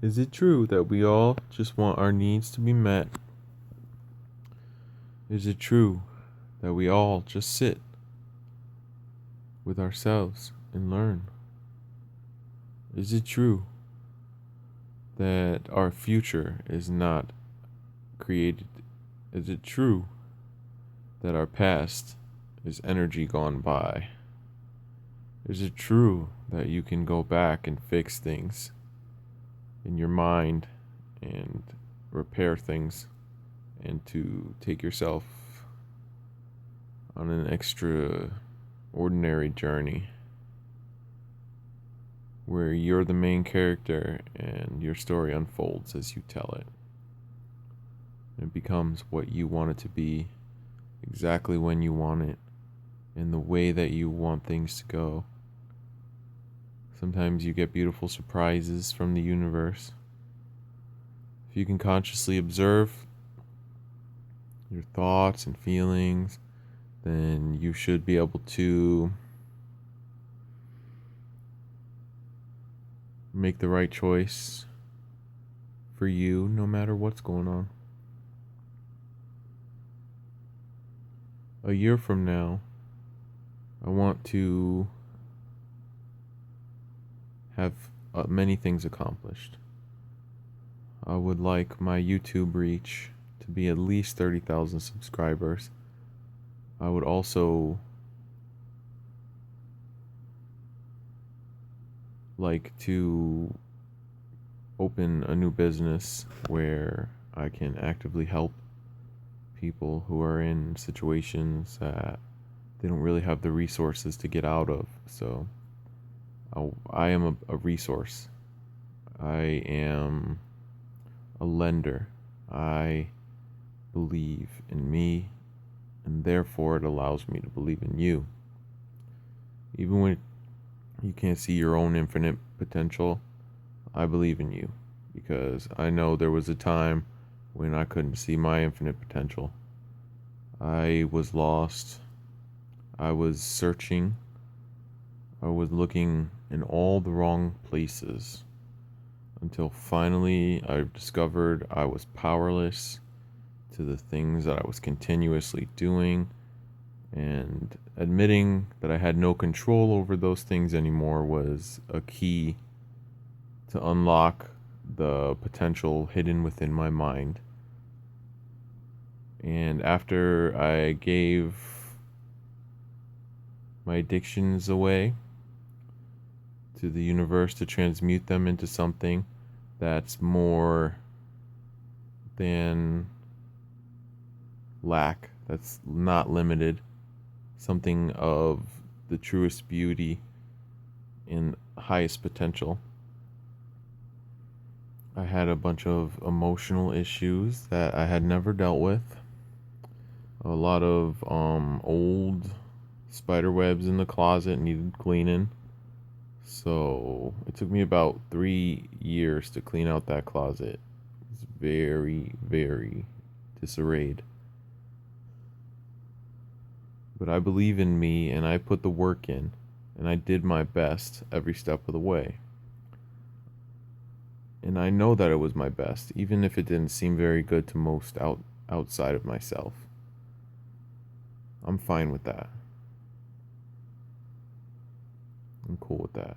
Is it true that we all just want our needs to be met? Is it true that we all just sit with ourselves and learn? Is it true that our future is not created? Is it true that our past is energy gone by? Is it true that you can go back and fix things in your mind and repair things and to take yourself on an extraordinary journey where you're the main character and your story unfolds as you tell it? It becomes what you want it to be, exactly when you want it, in the way that you want things to go. Sometimes you get beautiful surprises from the universe. If you can consciously observe your thoughts and feelings, then you should be able to make the right choice for you no matter what's going on. A year from now, I want to have many things accomplished. I would like my YouTube reach to be at least 30,000 subscribers. I would also like to open a new business where I can actively help people who are in situations that they don't really have the resources to get out of. So I am a resource. I am a lender. I believe in me, and therefore it allows me to believe in you. Even when you can't see your own infinite potential, I believe in you because I know there was a time when I couldn't see my infinite potential. I was lost. I was searching. I was looking in all the wrong places until finally I discovered I was powerless to the things that I was continuously doing, and admitting that I had no control over those things anymore was a key to unlock the potential hidden within my mind. And after I gave my addictions away to the universe to transmute them into something that's more than lack, that's not limited, something of the truest beauty and highest potential. I had a bunch of emotional issues that I had never dealt with. A lot of old spider webs in the closet needed cleaning. So it took me about 3 years to clean out that closet. It was very, very disarrayed. But I believe in me and I put the work in and I did my best every step of the way. And I know that it was my best, even if it didn't seem very good to most outside of myself. I'm fine with that. I'm cool with that.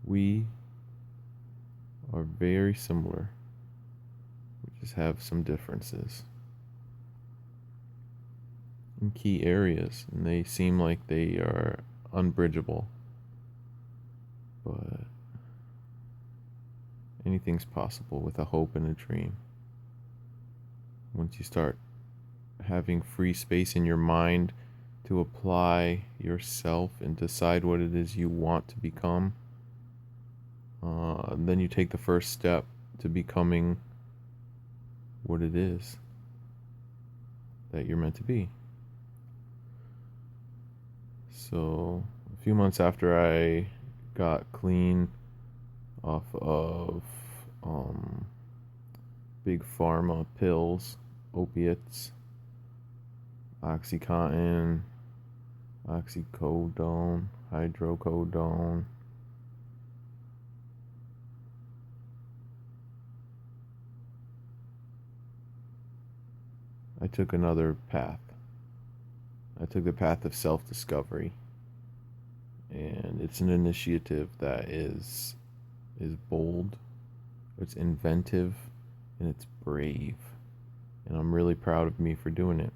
We are very similar. We just have some differences in key areas, and they seem like they are unbridgeable. But anything's possible with a hope and a dream. Once you start having free space in your mind to apply yourself and decide what it is you want to become, then you take the first step to becoming what it is that you're meant to be. So, a few months after I got clean off of big pharma pills, opiates, Oxycontin, oxycodone, hydrocodone, I took another path. I took the path of self-discovery, and it's an initiative that is bold, it's inventive, and it's brave. And I'm really proud of me for doing it.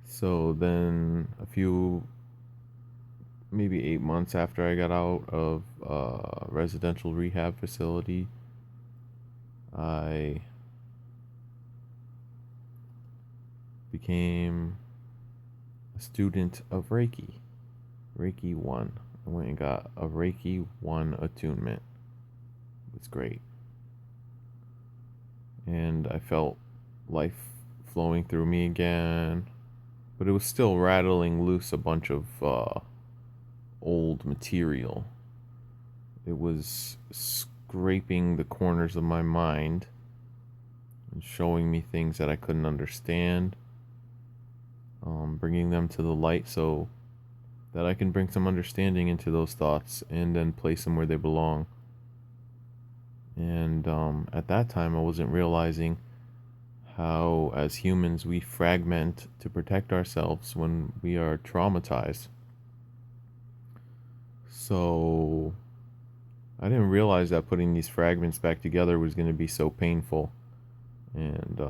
So then maybe 8 months after I got out of residential rehab facility, I became a student of Reiki 1. I went and got a Reiki 1 attunement. It was great. And I felt life flowing through me again, but it was still rattling loose a bunch of old material. It was scraping the corners of my mind and showing me things that I couldn't understand, bringing them to the light so that I can bring some understanding into those thoughts and then place them where they belong. And at that time, I wasn't realizing how, as humans, we fragment to protect ourselves when we are traumatized. So I didn't realize that putting these fragments back together was going to be so painful. And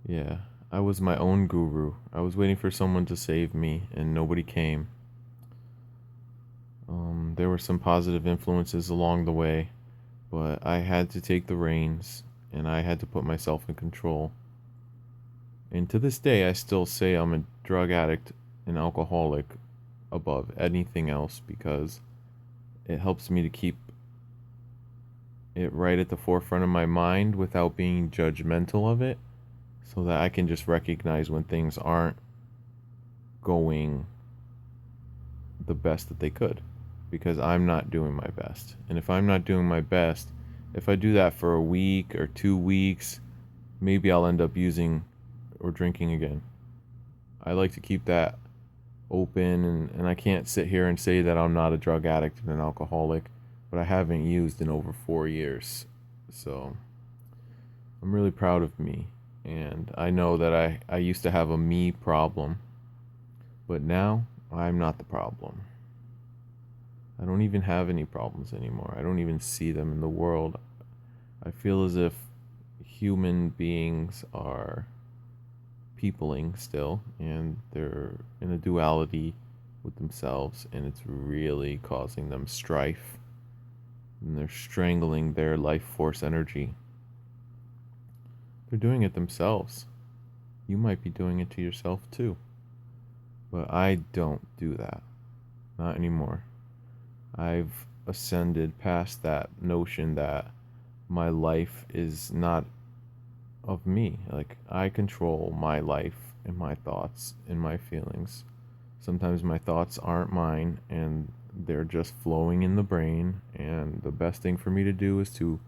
yeah, I was my own guru. I was waiting for someone to save me, and nobody came. There were some positive influences along the way, but I had to take the reins, and I had to put myself in control. And to this day, I still say I'm a drug addict and alcoholic above anything else because it helps me to keep it right at the forefront of my mind without being judgmental of it, so that I can just recognize when things aren't going the best that they could, because I'm not doing my best. And if I'm not doing my best, if I do that for a week or 2 weeks, maybe I'll end up using or drinking again. I like to keep that open, and I can't sit here and say that I'm not a drug addict and an alcoholic, but I haven't used in over 4 years. So I'm really proud of me. And I know that I used to have a me problem, but now I'm not the problem. I don't even have any problems anymore. I don't even see them in the world. I feel as if human beings are peopling still, and they're in a duality with themselves, and it's really causing them strife, and they're strangling their life force energy. They're doing it themselves. You might be doing it to yourself too. But I don't do that. Not anymore. I've ascended past that notion that my life is not of me. Like, I control my life and my thoughts and my feelings. Sometimes my thoughts aren't mine and they're just flowing in the brain, and the best thing for me to do is to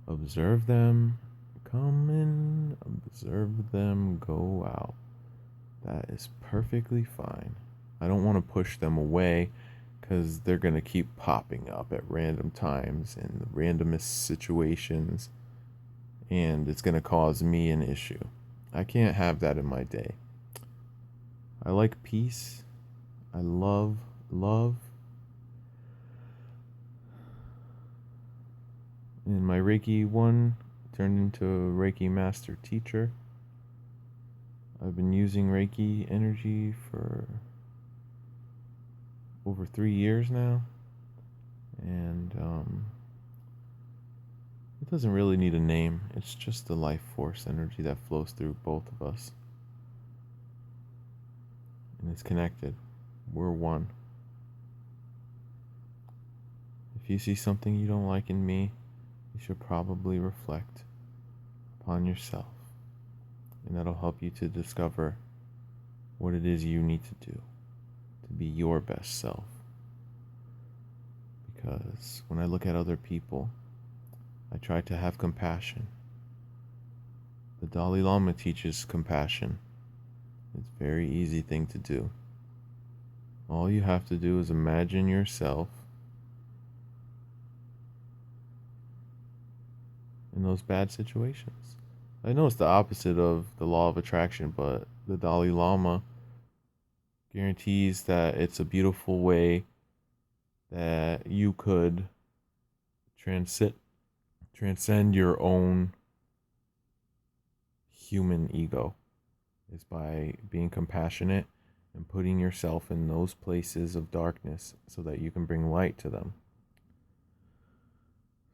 observe them come in, observe them go out. That is perfectly fine. I don't want to push them away because they're going to keep popping up at random times in the randomest situations, and it's going to cause me an issue. I can't have that in my day. I like peace. I love love. And my Reiki 1 turned into a Reiki master teacher. I've been using Reiki energy for over 3 years now. And it doesn't really need a name. It's just the life force energy that flows through both of us. And it's connected. We're one. If you see something you don't like in me, you should probably reflect upon yourself. And that'll help you to discover what it is you need to do to be your best self. Because when I look at other people, I try to have compassion. The Dalai Lama teaches compassion. It's a very easy thing to do. All you have to do is imagine yourself those bad situations. I know it's the opposite of the law of attraction, but the Dalai Lama guarantees that it's a beautiful way that you could transcend your own human ego is by being compassionate and putting yourself in those places of darkness so that you can bring light to them.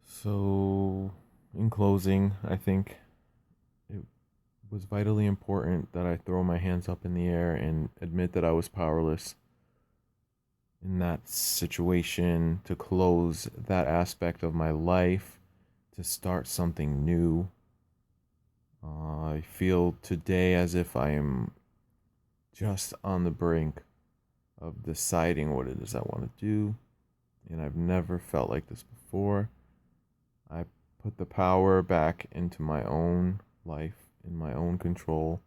So, in closing, I think it was vitally important that I throw my hands up in the air and admit that I was powerless in that situation, to close that aspect of my life, to start something new. I feel today as if I am just on the brink of deciding what it is I want to do, and I've never felt like this before. I put the power back into my own life, in my own control.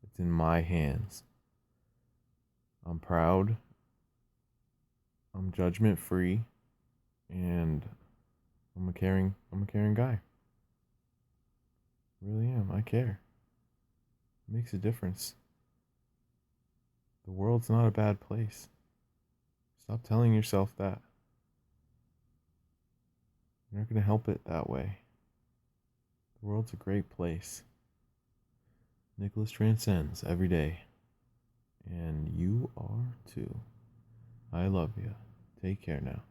It's in my hands. I'm proud. I'm judgment free, and I'm a caring guy. I really am. I care. It makes a difference. The world's not a bad place. Stop telling yourself that. You're not going to help it that way. The world's a great place. Nicholas transcends every day. And you are too. I love you. Take care now.